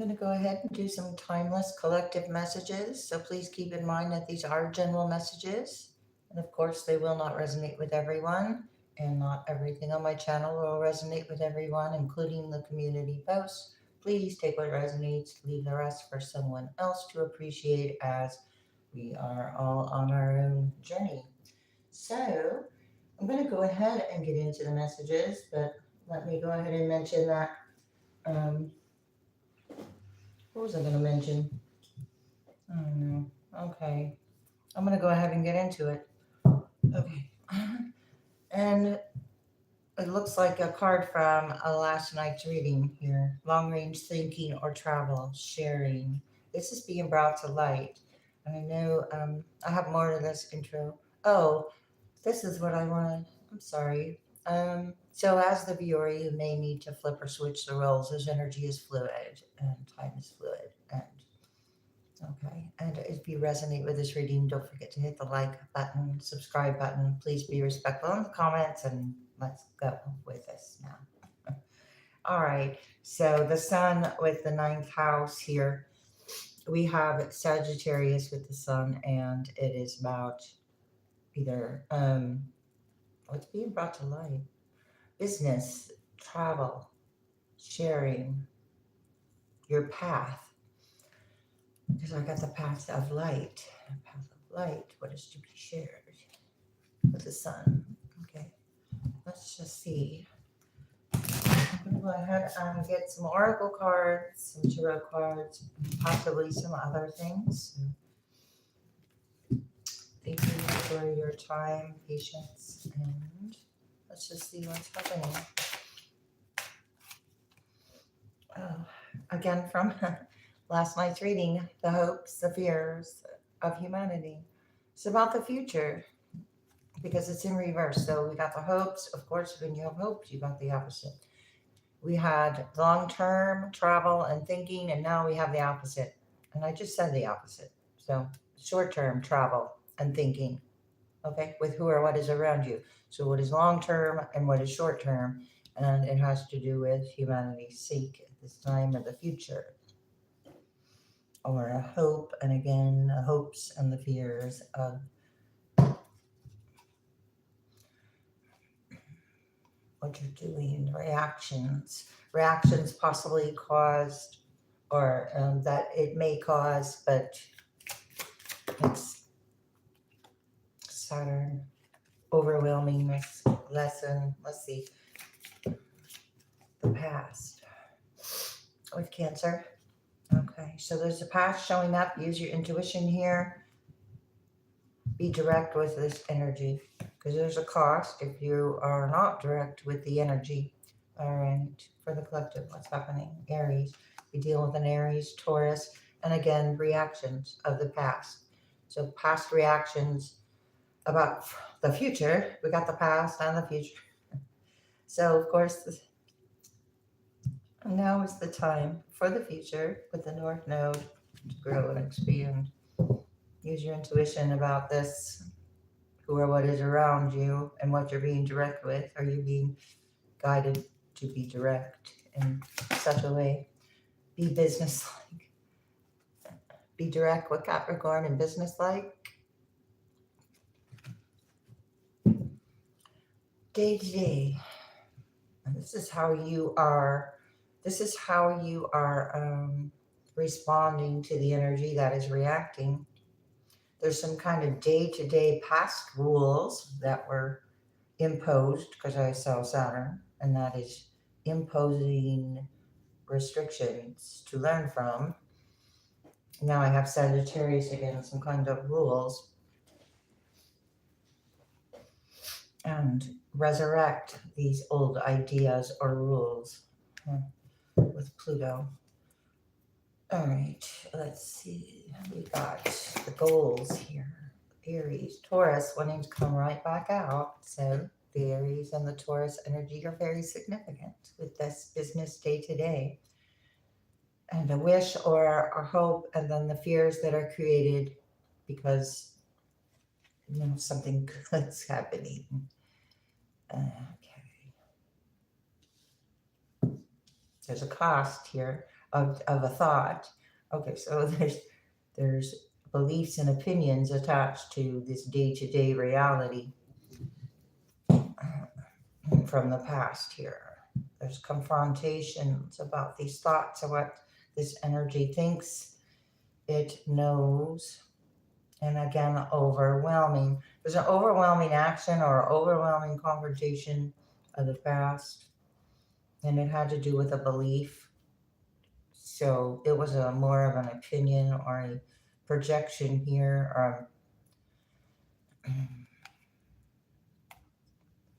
I'm going to go ahead and do some timeless collective messages. So please keep in mind that these are general messages. And of course, they will not resonate with everyone. And not everything on my channel will resonate with everyone, including the community posts. Please take what resonates, leave the rest for someone else to appreciate, as we are all on our own journey. So I'm going to go ahead and get into the messages, but let me go ahead and mention that. Um, what was I going to mention? I don't know. Okay. I'm going to go ahead and get into it. Okay. And it looks like a card from a last night's reading here. Long range thinking or travel, sharing. This is being brought to light. And I know I have more to this intro. Oh, this is what I wanted. I'm sorry. So as the viewer, you may need to flip or switch the roles, as energy is fluid and time is fluid. And okay, and if you resonate with this reading, don't forget to hit the like button, subscribe button. Please be respectful in the comments, and let's go with this now. All right, so the sun with the ninth house here. We have Sagittarius with the sun, and it is about either what's being brought to light: business, travel, sharing, your path. Because I got the path of light. Path of light, what is to be shared with the sun. Okay, let's just see. I'm going to go ahead and get some oracle cards, some tarot cards, possibly some other things. Thank you for your time, patience, and let's just see what's happening. Again, from last night's reading, the hopes, the fears of humanity. It's about the future because it's in reverse. So we got the hopes. Of course, when you have hopes, you got the opposite. We had long-term travel and thinking, and now we have the opposite. And I just said the opposite. So short-term travel and thinking, okay, with who or what is around you. So what is long-term and what is short-term? And it has to do with humanity's seek at this time or the future. Or a hope, and again, the hopes and the fears of what you're doing, reactions possibly caused, or that it may cause, but it's Saturn, overwhelming this lesson. Let's see, the past with Cancer. Okay, so there's a past showing up. Use your intuition here. Be direct with this energy, because there's a cost if you are not direct with the energy. All right, for the collective, what's happening? Aries. We deal with an Aries, Taurus, and again, reactions of the past. So past reactions about the future. We got the past and the future. So, of course, now is the time for the future with the North Node to grow and expand. Use your intuition about this, who or what is around you, and what you're being direct with. Are you being guided to be direct in such a way? Be business-like. Be direct with Capricorn and business-like. Day to day. And this is how you are. This is how you are responding to the energy that is reacting. There's some kind of day-to-day past rules that were imposed, because I saw Saturn, and that is imposing restrictions to learn from. Now I have Sagittarius again, some kind of rules. And resurrect these old ideas or rules with Pluto. All right, let's see. We got the goals here. Aries, Taurus, wanting to come right back out. So the Aries and the Taurus energy are very significant with this business day to day. And a wish or a hope, and then the fears that are created because something good's happening. Okay. There's a cost here. of a thought. Okay, so there's beliefs and opinions attached to this day-to-day reality from the past here. There's confrontations about these thoughts of what this energy thinks it knows. And again, overwhelming. There's an overwhelming action or overwhelming confrontation of the past. And it had to do with a belief. So it was a more of an opinion or a projection here, or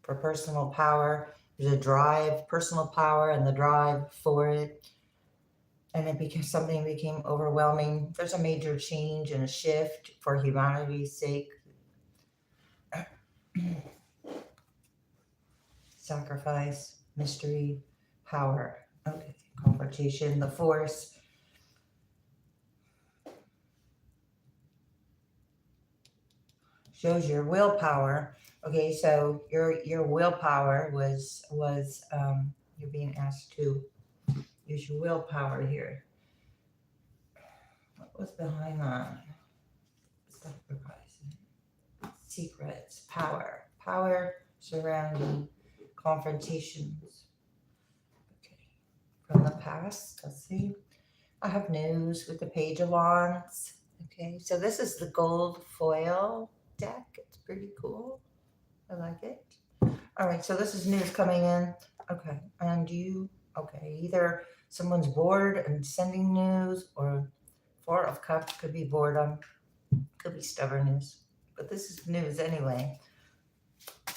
for personal power. There's a drive, personal power, and the drive for it. And it became something became overwhelming. There's a major change and a shift for humanity's sake. Sacrifice, mystery, power. Okay, confrontation, the force. Shows your willpower. Okay, so your willpower was you're being asked to use your willpower here. What was behind that? Sacrifice, secrets, power surrounding confrontations. Okay, from the past. Let's see. I have news with the Page of Wands. Okay, so this is the gold foil deck. It's pretty cool. I like it. All right, so this is news coming in. Okay, and either someone's bored and sending news, or Four of Cups could be boredom, could be stubbornness. But this is news anyway,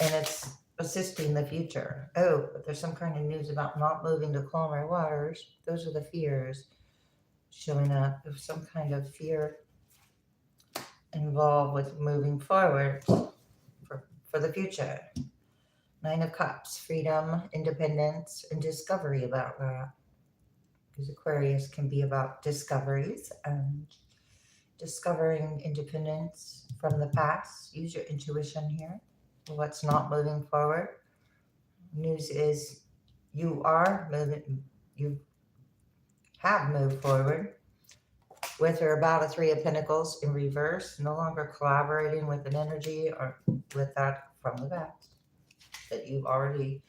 and it's assisting the future. Oh, but there's some kind of news about not moving to calmer waters. Those are the fears showing up. There's some kind of fear involved with moving forward for the future. Nine of Cups, freedom, independence, and discovery about that. Because Aquarius can be about discoveries and discovering independence from the past. Use your intuition here. What's not moving forward. News is you are moving, you have moved forward. With or about a Three of Pentacles in reverse, no longer collaborating with an energy or with that from the past that you've already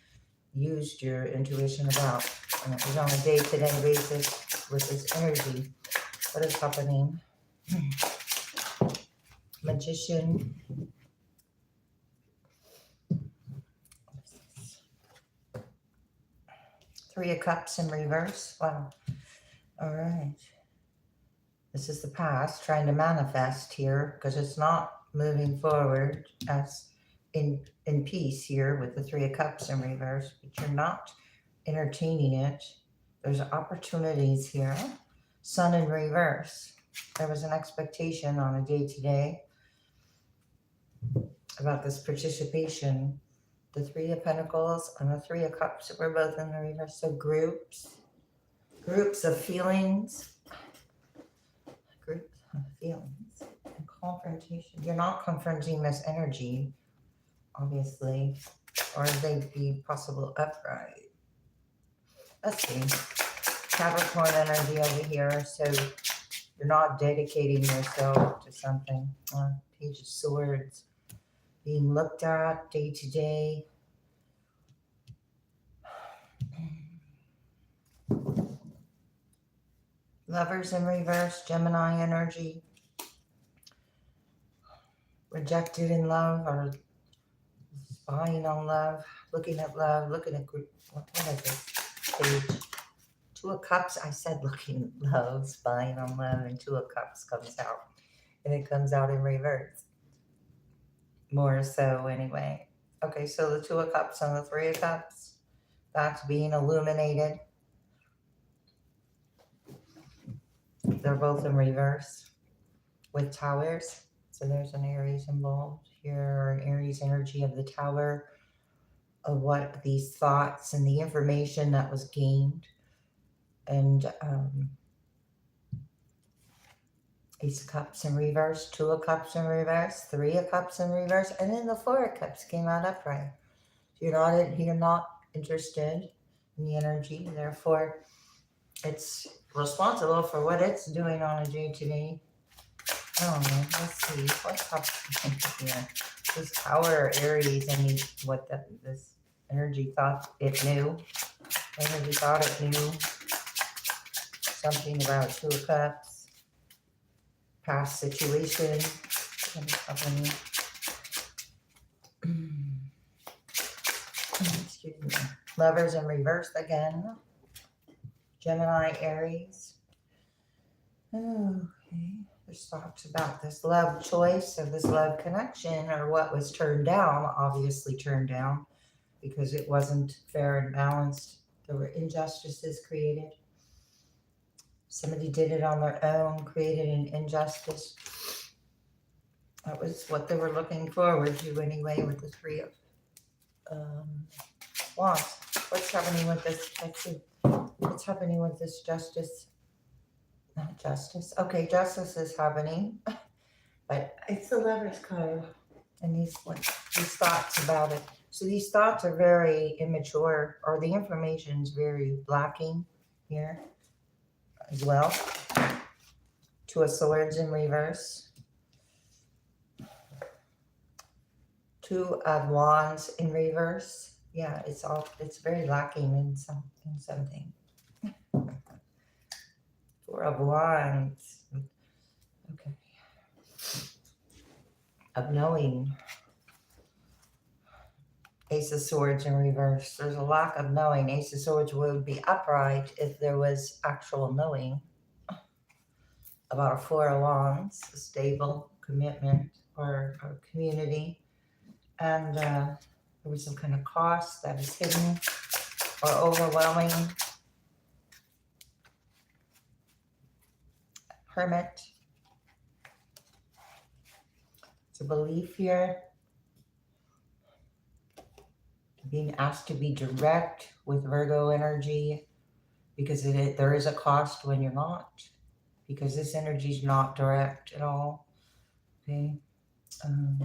used your intuition about. And it was on a day-to-day basis with this energy. What is happening? Magician. Three of Cups in reverse. Wow. All right. This is the past trying to manifest here because it's not moving forward as in peace here with the Three of Cups in reverse, but you're not entertaining it. There's opportunities here. Sun in reverse. There was an expectation on a day-to-day about this participation. The Three of Pentacles and the Three of Cups were both in the reverse. So groups of feelings. Groups of feelings and confrontation. You're not confronting this energy, obviously, or they be possible upright. Let's see. Capricorn energy over here. So you're not dedicating yourself to something. Page of Swords. Being looked at day to day. Lovers in reverse, Gemini energy. Rejected in love or spying on love, looking at group. What is this page? Two of Cups. I said looking at love, spying on love, and Two of Cups comes out. And it comes out in reverse. More so anyway. Okay, so the Two of Cups and the Three of Cups. That's being illuminated. They're both in reverse with towers. So there's an Aries involved here, an Aries energy of the tower, of what these thoughts and the information that was gained. And Ace of Cups in reverse, Two of Cups in reverse, Three of Cups in reverse, and then the Four of Cups came out upright. You're not interested in the energy, therefore it's responsible for what it's doing on a day-to-day. Oh, let's see. What's happening here? This Tower Aries, I mean, what this energy thought it knew. Energy thought it knew something about Two of Cups, past situation. Excuse me. Lovers in reverse again. Gemini, Aries. Okay. There's thoughts about this love choice or this love connection, or what was turned down, obviously turned down because it wasn't fair and balanced. There were injustices created. Somebody did it on their own, created an injustice. That was what they were looking forward to anyway with the Three of Wands. What's happening with this? Let's see. What's happening with this justice? Not justice. Okay, justice is happening. But it's the Lover's card. And these thoughts about it. So these thoughts are very immature, or the information is very lacking here as well. Two of Swords in reverse. Two of Wands in reverse. Yeah, it's very lacking in something. Four of Wands. Okay. Of knowing. Ace of Swords in reverse. There's a lack of knowing. Ace of Swords would be upright if there was actual knowing about a Four of Wands, a stable commitment or community. And there was some kind of cost that is hidden or overwhelming. Hermit. It's a belief here. Being asked to be direct with Virgo energy, because there is a cost when you're not, because this energy is not direct at all. Okay,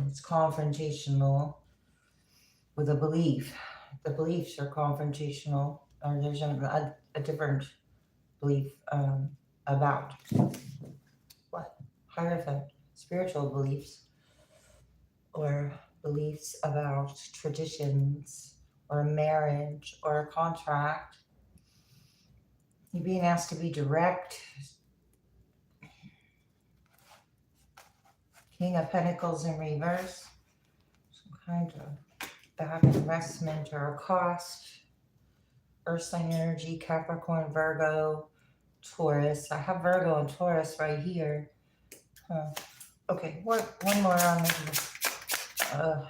it's confrontational with a belief. The beliefs are confrontational, or there's a different belief about what? Hierophant, spiritual beliefs, or beliefs about traditions or marriage or a contract. You're being asked to be direct. King of Pentacles in reverse. Some kind of bad investment or a cost. Earth sign energy, Capricorn, Virgo, Taurus. I have Virgo and Taurus right here. Okay, one more on this.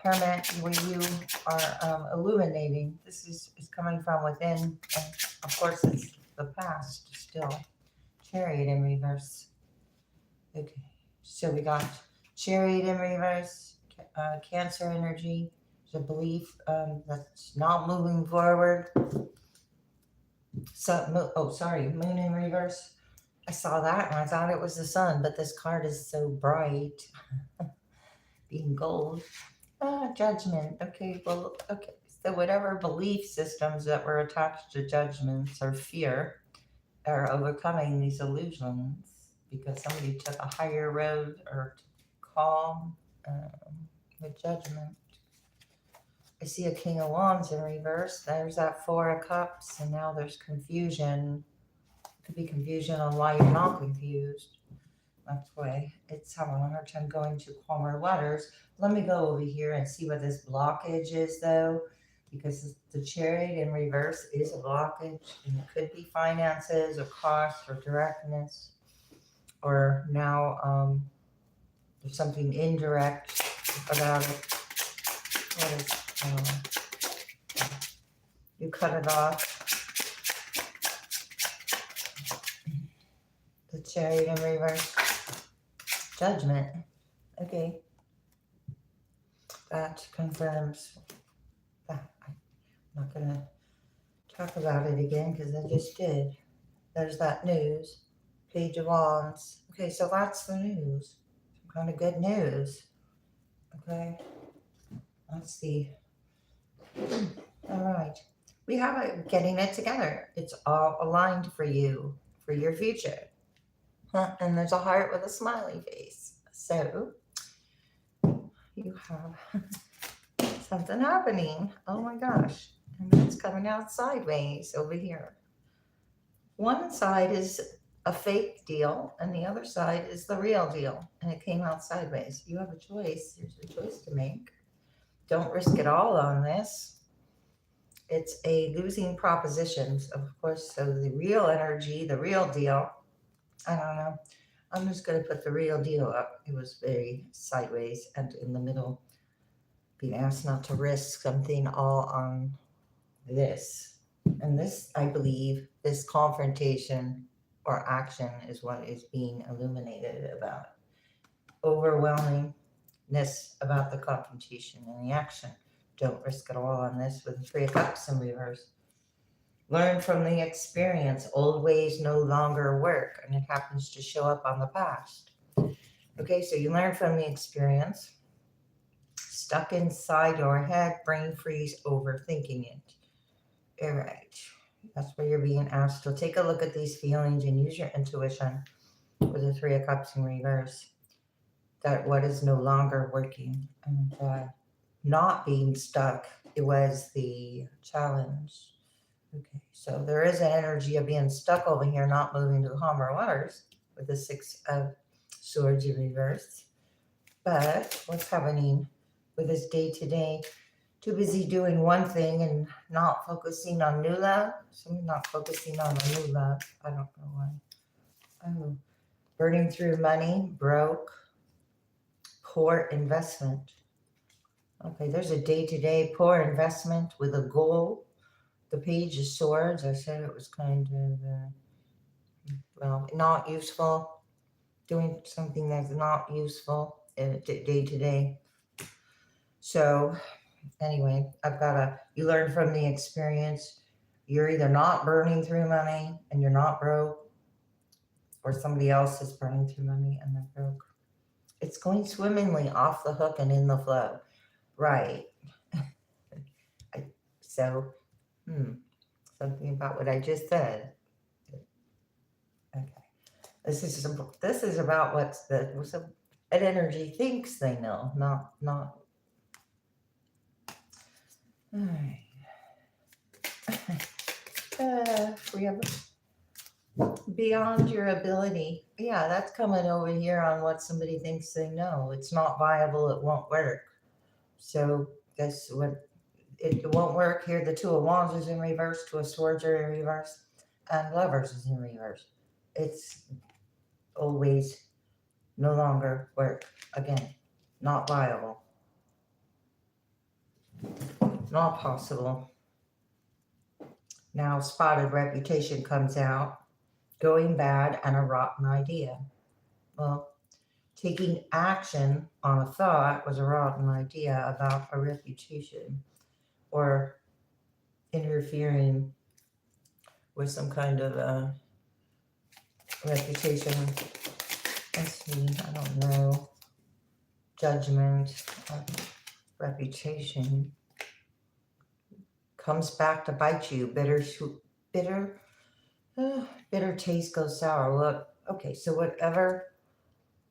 Hermit, where you are illuminating. This is coming from within. And of course, it's the past still. Chariot in reverse. Okay, so we got Chariot in reverse, Cancer energy. There's a belief that's not moving forward. So, Moon in reverse. I saw that and I thought it was the sun, but this card is so bright. Being gold. Judgment. Okay, well, okay. So whatever belief systems that were attached to judgments or fear are overcoming these illusions because somebody took a higher road or calm with judgment. I see a King of Wands in reverse. There's that Four of Cups, and now there's confusion. It could be confusion on why you're not confused. That's why it's having a hard time going to calmer waters. Let me go over here and see what this blockage is, though, because the Chariot in reverse is a blockage, and it could be finances or cost or directness, or now there's something indirect about it. What is you cut it off. The Chariot in reverse. Judgment. Okay. That confirms that. I'm not going to talk about it again because I just did. There's that news. Page of Wands. Okay, so that's the news. Some kind of good news. Okay. Let's see. All right. We have it getting it together. It's all aligned for you for your future. And there's a heart with a smiley face. So you have something happening. Oh my gosh. And it's coming out sideways over here. One side is a fake deal and the other side is the real deal. And it came out sideways. You have a choice. There's a choice to make. Don't risk it all on this. It's a losing proposition, of course. So the real energy, the real deal, I don't know. I'm just going to put the real deal up. It was very sideways and in the middle. Being asked not to risk something all on this. And this, I believe, this confrontation or action is what is being illuminated about. Overwhelmingness about the confrontation and the action. Don't risk it all on this with the Three of Cups in reverse. Learn from the experience. Old ways no longer work, and it happens to show up on the past. Okay, so you learn from the experience. Stuck inside your head, brain freeze, overthinking it. All right, that's where you're being asked to take a look at these feelings and use your intuition with the Three of Cups in reverse. That what is no longer working, and not being stuck, it was the challenge. Okay, so there is an energy of being stuck over here, not moving to calmer waters with the Six of Swords in reverse. But what's happening with this day-to-day? Too busy doing one thing and not focusing on new love. So I'm not focusing on a new love. I don't know why. Oh, burning through money, broke, poor investment. Okay, there's a day-to-day poor investment with a goal. The Page of Swords, I said it was kind of, well, not useful. Doing something that's not useful day-to-day. So anyway, you learn from the experience. You're either not burning through money and you're not broke, or somebody else is burning through money and they're broke. It's going swimmingly off the hook and in the flow. Right. Something about what I just said. Okay. This is about what an energy thinks they know, not. All right. We have beyond your ability. Yeah, that's coming over here on what somebody thinks they know. It's not viable. It won't work. So guess what? It won't work here. The Two of Wands is in reverse. Two of Swords are in reverse. And Lovers is in reverse. It's always no longer work. Again, not viable. Not possible. Now spotted reputation comes out. Going bad and a rotten idea. Well, taking action on a thought was a rotten idea about a reputation, or interfering with some kind of reputation. Let's see, I don't know. Judgment, reputation comes back to bite you. Bitter taste goes sour. Look, okay, so whatever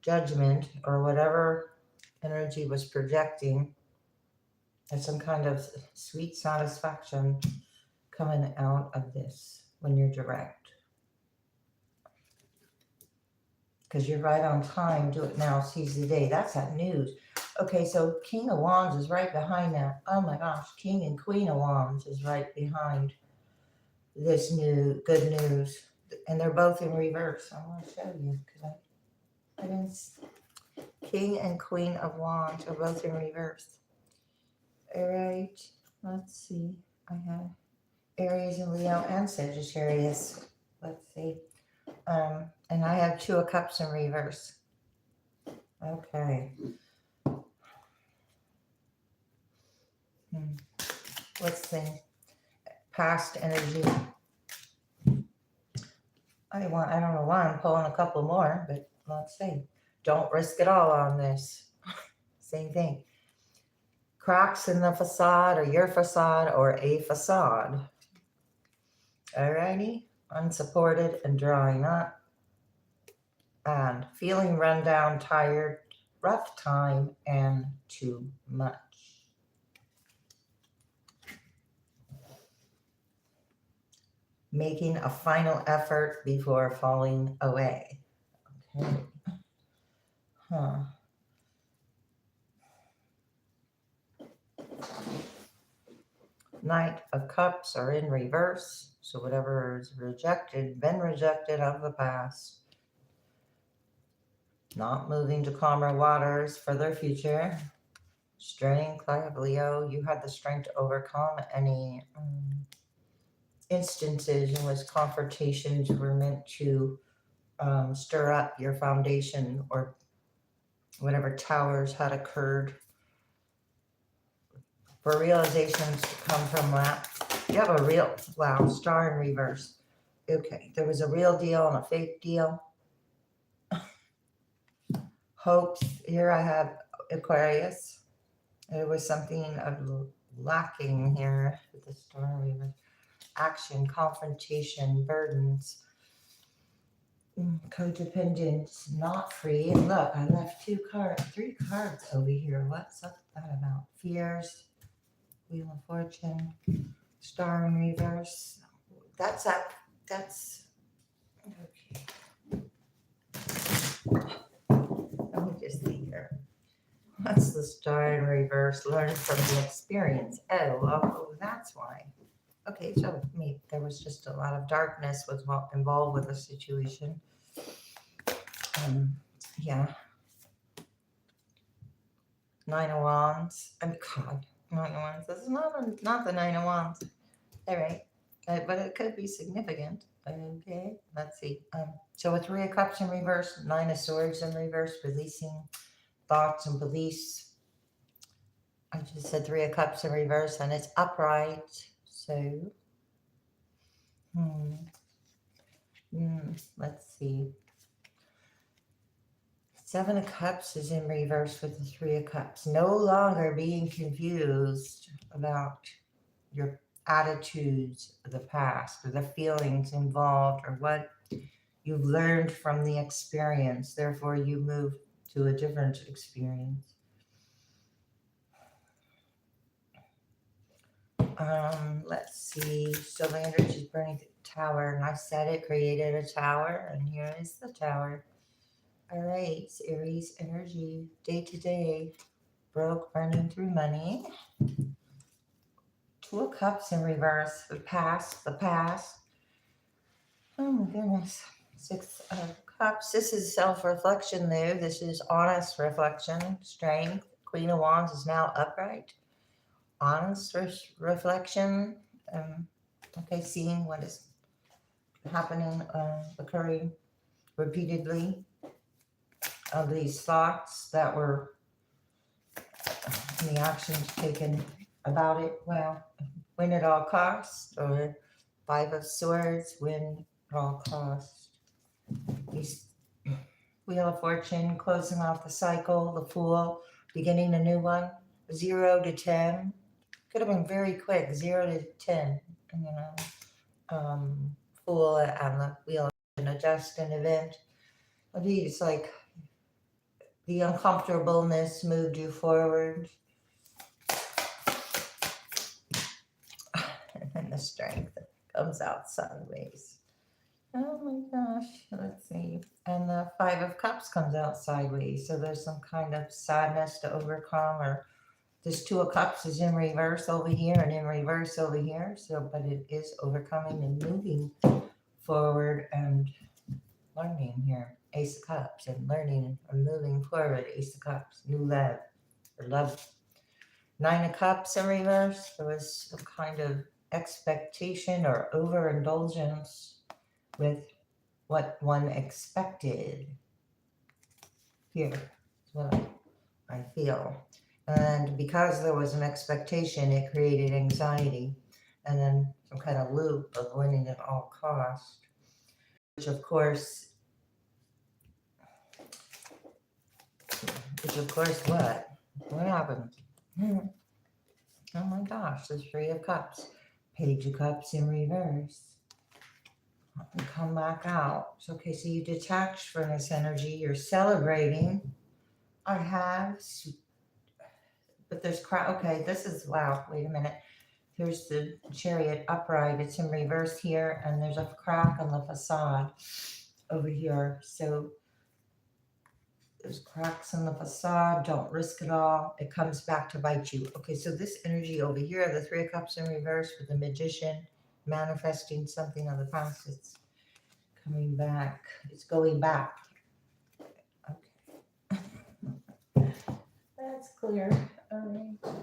judgment or whatever energy was projecting, there's some kind of sweet satisfaction coming out of this when you're direct. Because you're right on time. Do it now, seize the day. That's that news. Okay, so King of Wands is right behind that. Oh my gosh, King and Queen of Wands is right behind this new good news. And they're both in reverse. I want to show you because I didn't. King and Queen of Wands are both in reverse. All right, let's see. I have Aries and Leo and Sagittarius. Let's see. And I have Two of Cups in reverse. Okay. Let's see. Past energy. I don't know why I'm pulling a couple more, but let's see. Don't risk it all on this. Same thing. Cracks in the facade, or your facade, or a facade. Alrighty. unsupported and drying up, and feeling run down, tired, rough time, and too much. Making a final effort before falling away. Okay. Knight of Cups are in reverse, so whatever is rejected, been rejected of the past. Not moving to calmer waters for their future. Strength, like Leo, you had the strength to overcome any instances in which confrontations were meant to stir up your foundation, or whatever towers had occurred, for realizations to come from that. You have a real, wow, star in reverse. Okay, there was a real deal and a fake deal. Hopes, here I have Aquarius. There was something lacking here with the star in reverse. Action, confrontation, burdens, codependence, not free. And look, I left 3 cards over here. What's up with that about? Fears, Wheel of Fortune, star in reverse. That's up. That's okay. Let me just see here. What's the star in reverse? Learn from the experience. Oh, that's why. Okay, so maybe there was just a lot of darkness was involved with the situation. Yeah. 9 of Wands. God, 9 of Wands. This is not the 9 of Wands. All right. But it could be significant. Okay, let's see. So with 3 of Cups in reverse, 9 of Swords in reverse, releasing thoughts and beliefs. I just said 3 of Cups in reverse, and it's upright. So, let's see. 7 of Cups is in reverse with the 3 of Cups. No longer being confused about your attitudes of the past, or the feelings involved, or what you've learned from the experience. Therefore, you move to a different experience. Let's see. So the energy is burning the tower, and I said it created a tower, and here is the tower. All right, Aries energy, day to day, broke, burning through money. 2 of Cups in reverse, the past. Oh my goodness. 6 of Cups. This is self-reflection though. This is honest reflection, strength. Queen of Wands is now upright. Honest reflection. Okay, seeing what is happening, occurring repeatedly, of these thoughts that were the actions taken about it. Well, win at all costs, or 5 of Swords, win at all costs. Wheel of Fortune, closing off the cycle, the Fool, beginning a new one. 0 to 10. Could have been very quick, 0 to 10. Fool and the Wheel of Fortune, adjust an event. It's like the uncomfortableness moved you forward. And then the strength comes out sideways. Oh my gosh, let's see. And the 5 of Cups comes out sideways. So there's some kind of sadness to overcome, or this 2 of Cups is in reverse over here and in reverse over here. So, but it is overcoming and moving forward and learning here. Ace of Cups, and learning and moving forward. Ace of Cups, new love, or love. 9 of Cups in reverse. There was some kind of expectation or overindulgence with what one expected. Here is what I feel. And because there was an expectation, it created anxiety, and then some kind of loop of winning at all costs, which of course what happened? Oh my gosh, the 3 of Cups, Page of Cups in reverse. and come back out. So, okay, so you detached from this energy, you're celebrating. I have, but there's okay, this is, wow, wait a minute. Here's the Chariot upright, it's in reverse here, and there's a crack on the facade over here. So there's cracks in the facade, don't risk it all. It comes back to bite you. Okay, so this energy over here, the Three of Cups in reverse with the Magician, manifesting something of the past, it's coming back. It's going back. Okay. That's clear. All right.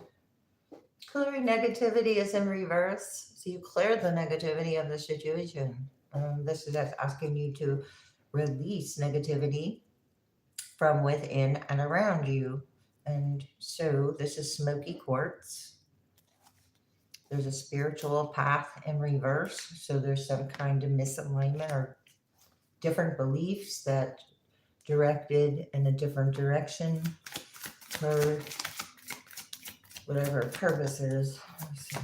Clearing negativity is in reverse. So you clear the negativity of the situation. This is asking you to release negativity from within and around you. And so this is smoky quartz. There's a spiritual path in reverse. So there's some kind of misalignment or different beliefs that directed in a different direction for whatever purpose is. Let's see.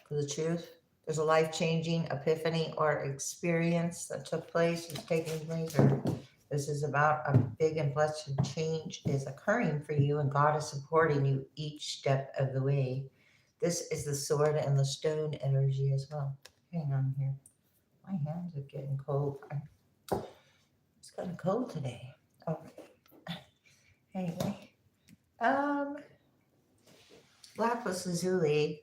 For the truth, there's a life-changing epiphany or experience that took place, is taking place, or this is about a big and blessed change is occurring for you, and God is supporting you each step of the way. This is the sword and the stone energy as well. Hang on here. My hands are getting cold. It's kind of cold today. Okay. Anyway. Lapis lazuli,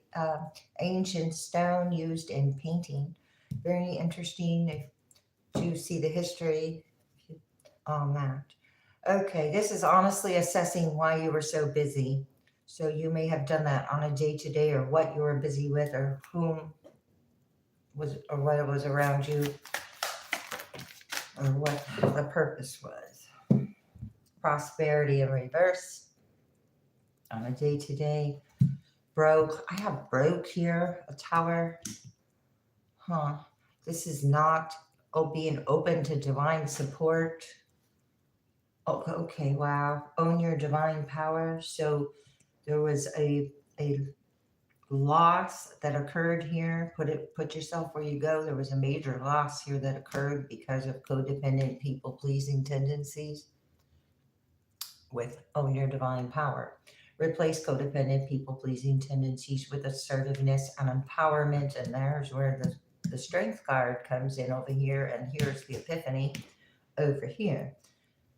ancient stone used in painting. Very interesting to see the history on that. Okay, this is honestly assessing why you were so busy. So you may have done that on a day-to-day, or what you were busy with, or whom was, or what was around you, or what the purpose was. Prosperity in reverse on a day-to-day. Broke. I have broke here, a tower. This is not being open to divine support. Oh, okay, wow. Own your divine power. So there was a loss that occurred here. Put yourself where you go. There was a major loss here that occurred because of codependent, people-pleasing tendencies with own your divine power. Replace codependent, people-pleasing tendencies with assertiveness and empowerment. And there's where the strength card comes in over here. And here's the epiphany over here.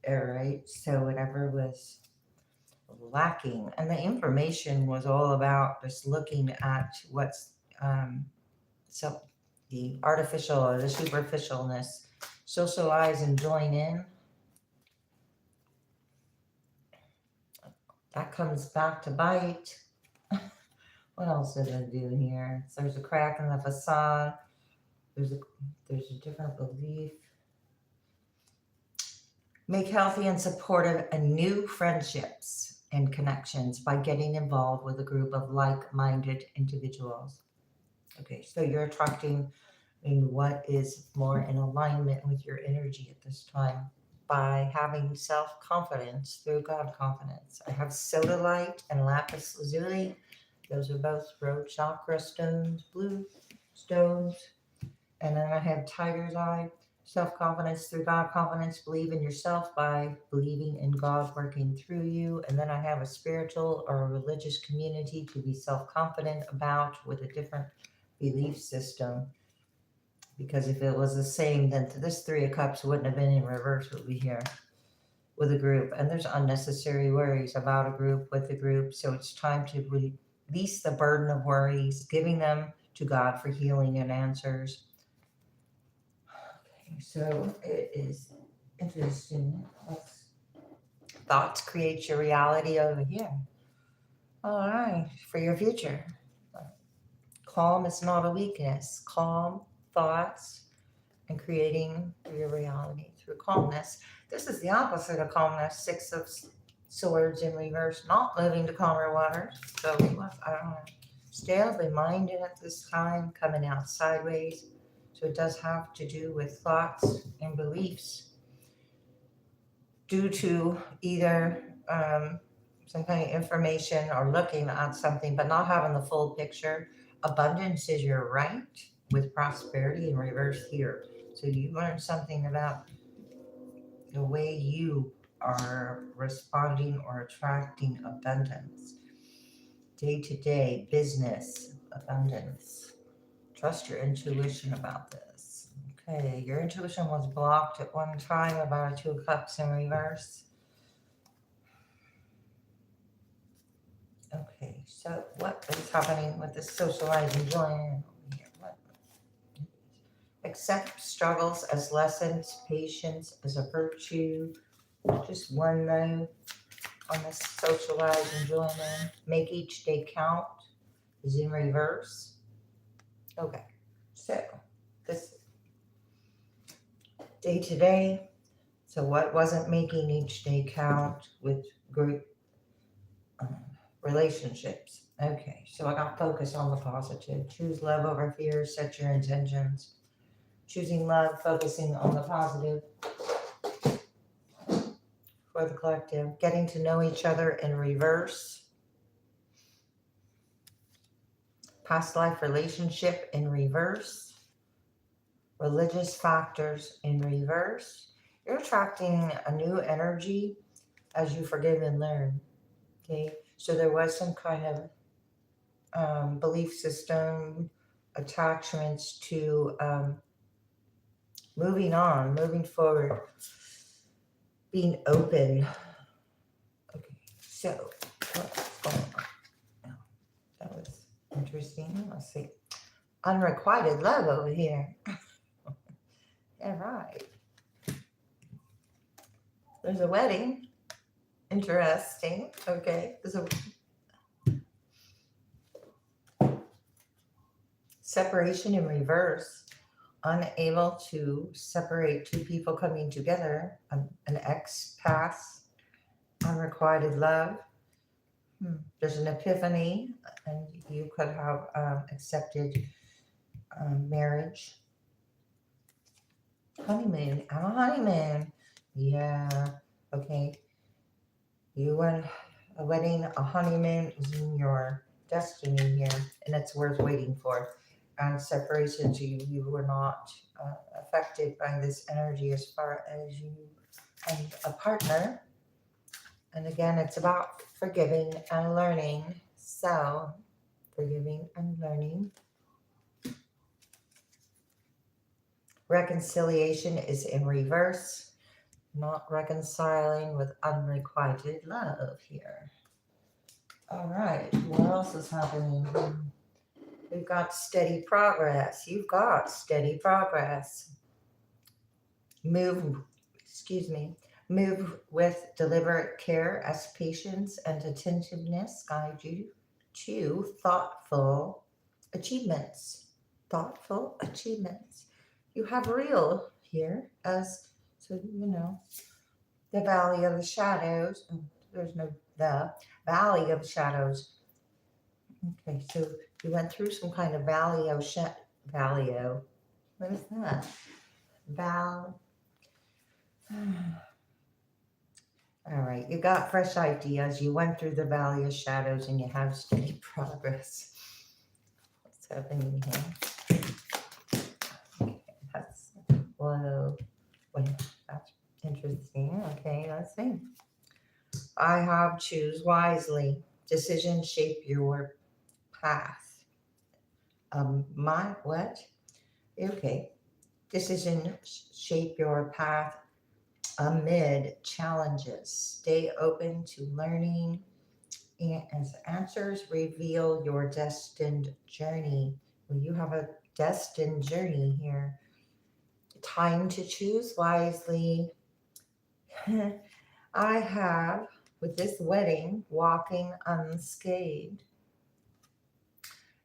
All right. So whatever was lacking. And the information was all about just looking at what's so the artificial or the superficialness. Socialize and join in. That comes back to bite. What else did I do here? So there's a crack in the facade. There's a different belief. Make healthy and supportive and new friendships and connections by getting involved with a group of like-minded individuals. Okay, so you're attracting in what is more in alignment with your energy at this time by having self-confidence through God confidence. I have sodalite and lapis lazuli. Those are both throat chakra stones, blue stones. And then I have tiger's eye, self-confidence through God confidence. Believe in yourself by believing in God working through you. And then I have a spiritual or a religious community to be self-confident about with a different belief system. Because if it was the same, then this Three of Cups wouldn't have been in reverse over here with a group. And there's unnecessary worries about a group with a group. So it's time to release the burden of worries, giving them to God for healing and answers. Okay, so it is interesting. Thoughts create your reality over here. All right, for your future. Calm is not a weakness. Calm thoughts and creating your reality through calmness. This is the opposite of calmness. Six of Swords in reverse, not moving to calmer waters. So I don't know. Stay open-minded at this time, coming out sideways. So it does have to do with thoughts and beliefs due to either some kind of information or looking at something, but not having the full picture. abundance is your right, with prosperity in reverse here. So you learned something about the way you are responding or attracting abundance. Day to day, business, abundance. Trust your intuition about this. Okay, your intuition was blocked at one time about a Two of Cups in reverse. Okay, so what is happening with this socializing join here? What? Accept struggles as lessons, patience as a virtue. Just one note on this socialize and join in. Make each day count is in reverse. Okay, so this day to day. So what wasn't making each day count with group relationships? Okay, so I got focus on the positive. Choose love over fear. Set your intentions. Choosing love, focusing on the positive for the collective. Getting to know each other in reverse. Past life relationship in reverse. Religious factors in reverse. You're attracting a new energy as you forgive and learn. Okay, so there was some kind of belief system attachments to moving on, moving forward, being open. Okay, so what's going on? Oh, that was interesting. Let's see. Unrequited love over here. All right. There's a wedding. Interesting. Okay. There's a separation in reverse. Unable to separate two people coming together. An ex-pass. Unrequited love. There's an epiphany, and you could have accepted marriage. Honeymoon. I'm a honeymoon. Yeah. Okay. You went a wedding, a honeymoon is in your destiny here, and it's worth waiting for. And separation, so you were not affected by this energy as far as you and a partner. And again, it's about forgiving and learning. So, forgiving and learning. Reconciliation is in reverse. Not reconciling with unrequited love here. All right, what else is happening? We've got steady progress. You've got steady progress. Move with deliberate care as patience and attentiveness guide you to thoughtful achievements. Thoughtful achievements. You have real here as, so the valley of the shadows. There's no the valley of shadows. Okay, so you went through some kind of valley-o. What is that? All right, you got fresh ideas. You went through the valley of shadows and you have steady progress. What's happening here? Okay, that's whoa. Wait, that's interesting. Okay, let's see. I have choose wisely. Decisions shape your path. My what? Okay. Decisions shape your path amid challenges. Stay open to learning, and as answers reveal your destined journey. Well, you have a destined journey here. Time to choose wisely. I have, with this wedding, walking unscathed.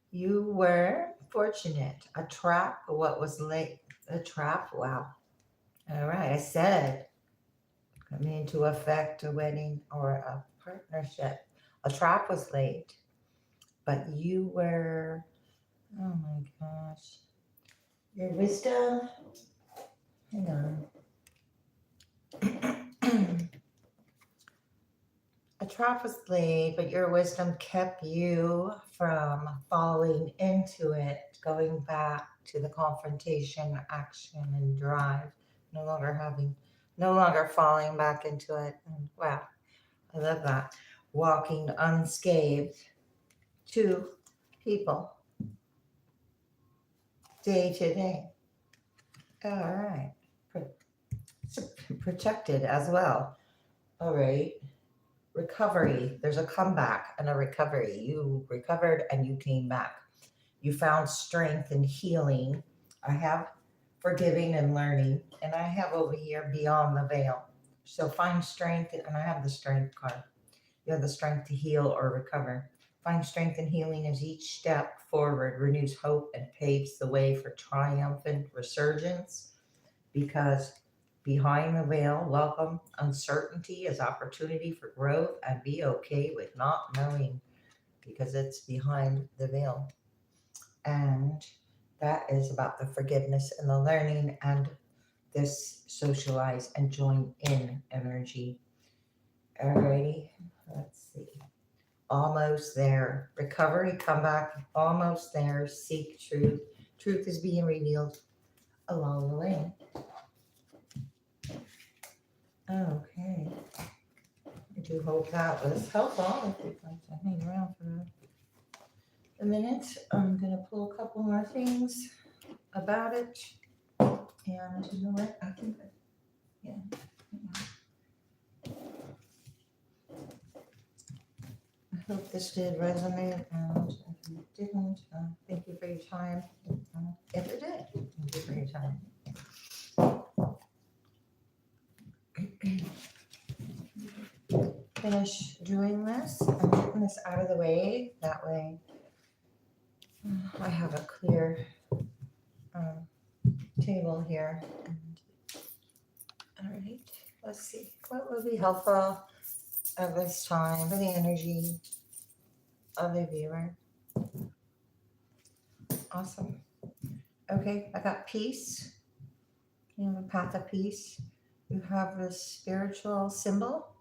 You were fortunate. A trap, what was late? A trap, wow. All right, I said, coming into effect, a wedding or a partnership. A trap was late, but you were, oh my gosh. Your wisdom, hang on. A trap was laid, but your wisdom kept you from falling into it, going back to the confrontation, action, and drive, no longer falling back into it. And wow, I love that. Walking unscathed to people, day to day. All right. Protected as well. All right. Recovery. There's a comeback and a recovery. You recovered and you came back. You found strength and healing. I have forgiving and learning. And I have over here beyond the veil. So find strength, and I have the strength card. You have the strength to heal or recover. Find strength and healing as each step forward renews hope and paves the way for triumphant resurgence. Because behind the veil, welcome uncertainty as opportunity for growth, and be okay with not knowing, because it's behind the veil. And that is about the forgiveness and the learning and this socialize and join in energy. Alrighty, let's see. Almost there. Recovery, comeback, almost there. Seek truth. Truth is being revealed along the way. Okay. I do hope that was helpful. If you'd like to hang around for a minute, I'm going to pull a couple more things about it. And you know what? I think, yeah. I hope this did resonate, and if it didn't, thank you for your time. If it did, thank you for your time. Finish doing this. I'm getting this out of the way. That way I have a clear table here. All right, let's see. What would be helpful at this time for the energy of the viewer? Awesome. Okay, I got peace. You have a path of peace. You have this spiritual symbol,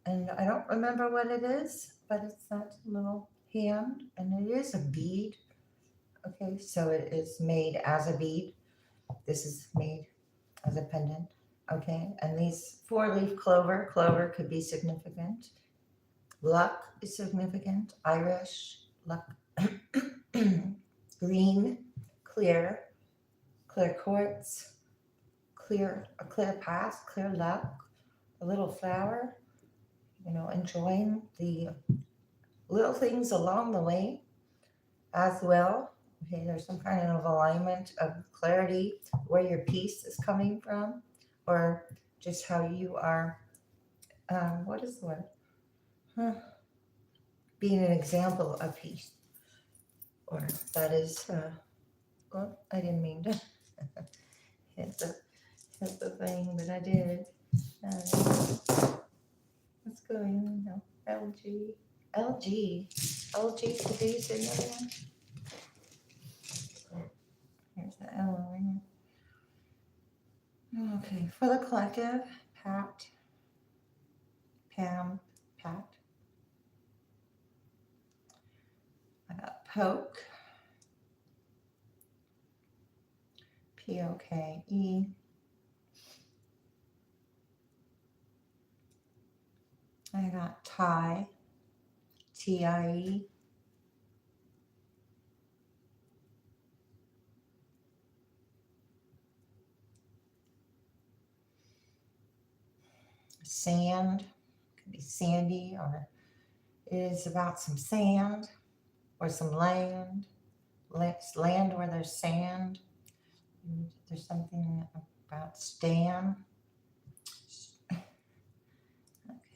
and I don't remember what it is, but it's that little hand, and it is a bead. Okay, so it is made as a bead. This is made as a pendant. Okay, and these 4-leaf clover could be significant. Luck is significant. Irish, luck. Green, clear quartz, a clear path, clear luck, a little flower, enjoying the little things along the way as well. Okay, there's some kind of alignment of clarity where your peace is coming from, or just how you are, what is the word? Being an example of peace. Or that is, well, I didn't mean to hit the thing, but I did. What's going on? LG could be another one. Here's the L over here. Okay, for the collective, Pat, Pam, Pat. I got Poke, P-O-K-E. I got Tie, T-I-E. Sand, could be sandy, or it is about some sand or some land where there's sand. There's something about Stan.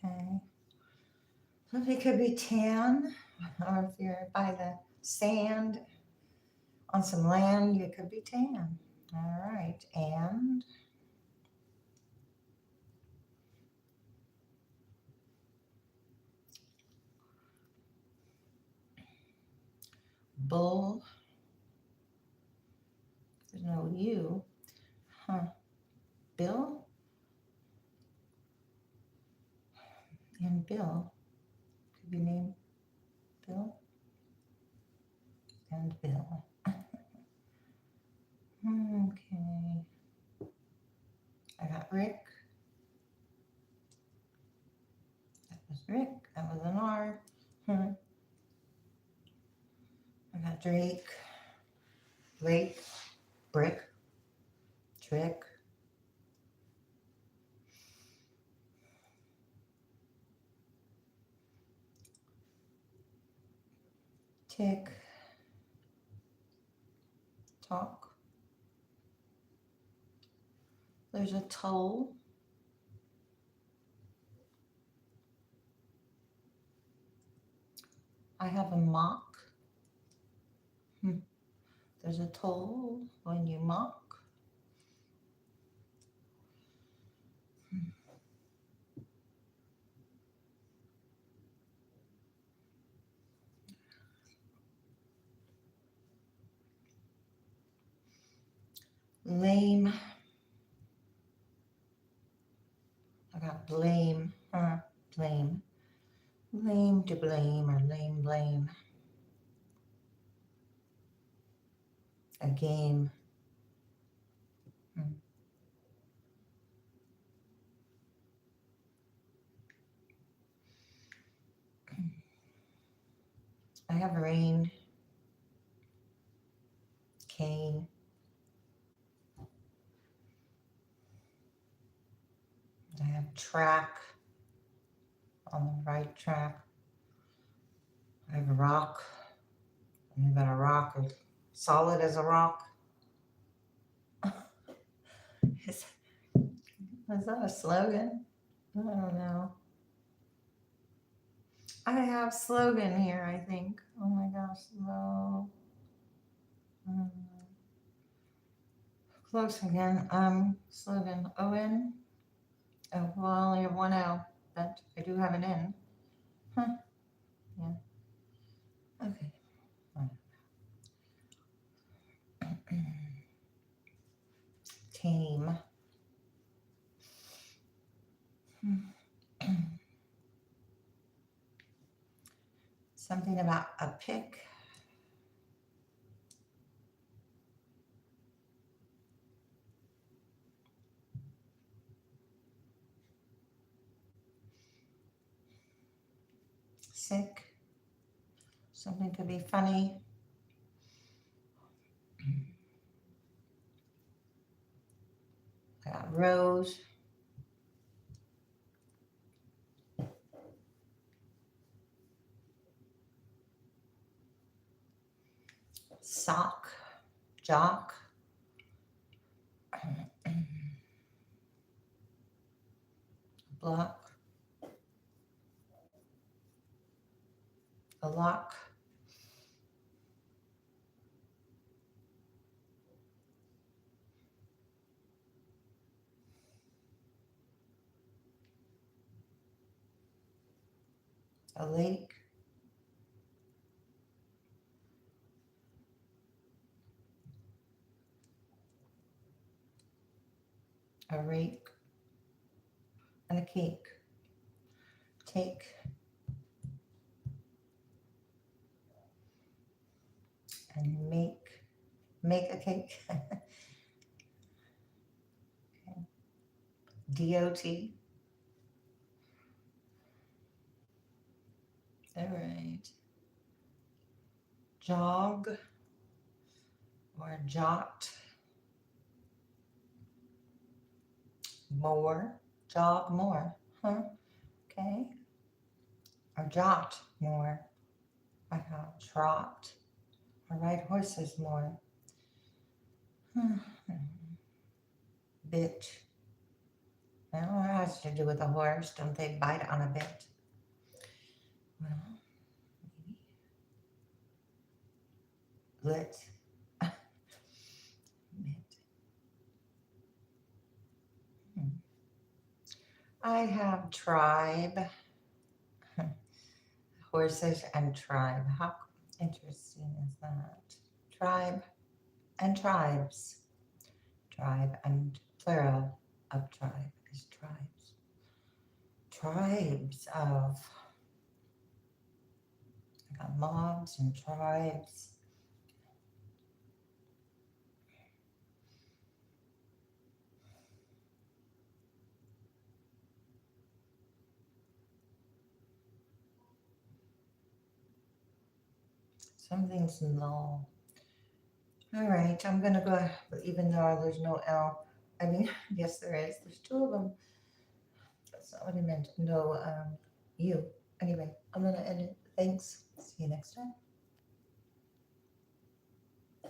Okay. It could be tan, or if you're by the sand on some land, you could be tan. All right, and bull. There's no U. Bill and Bill. be named Bill and Bill. Okay. I got Rick. That was Rick. That was an R. I got Drake, Blake, Brick, Trick, Tick, Talk. There's a Toll. I have a Mock. There's a toll when you mock. Lame. I got blame. Blame. Lame to blame or lame blame. A game. I have rain. Cane. I have track. On the right track. I have rock. I've got a rock as solid as a rock. Is that a slogan? I don't know. I have slogan here, I think. Oh my gosh, no. Close again. Slogan. O-N. Oh, well, I only have one L, but I do have an N. Yeah. Okay. Tame. Something about a pick. Sick. Something to be funny. I got rose. Sock. Jock. Block. A lock. A lake. A rake. And a cake. Take. And make a cake. Okay. D-O-T. All right. Jog or jot. More. Jog more. Okay. Or jot more. I have trot. Or ride horses more. Bit. Well, it has to do with a horse. Don't they bite on a bit? Well, maybe. Lit. I have tribe. Horses and tribe. How interesting is that? Tribe and tribes. Tribe and plural of tribe is tribes. Tribes of Mobs and tribes. Something's low. All right, I'm gonna go, even though there's no L. I mean, yes, there is. There's two of them. That's not what I meant. No, you. Anyway, I'm gonna end it. Thanks. See you next time.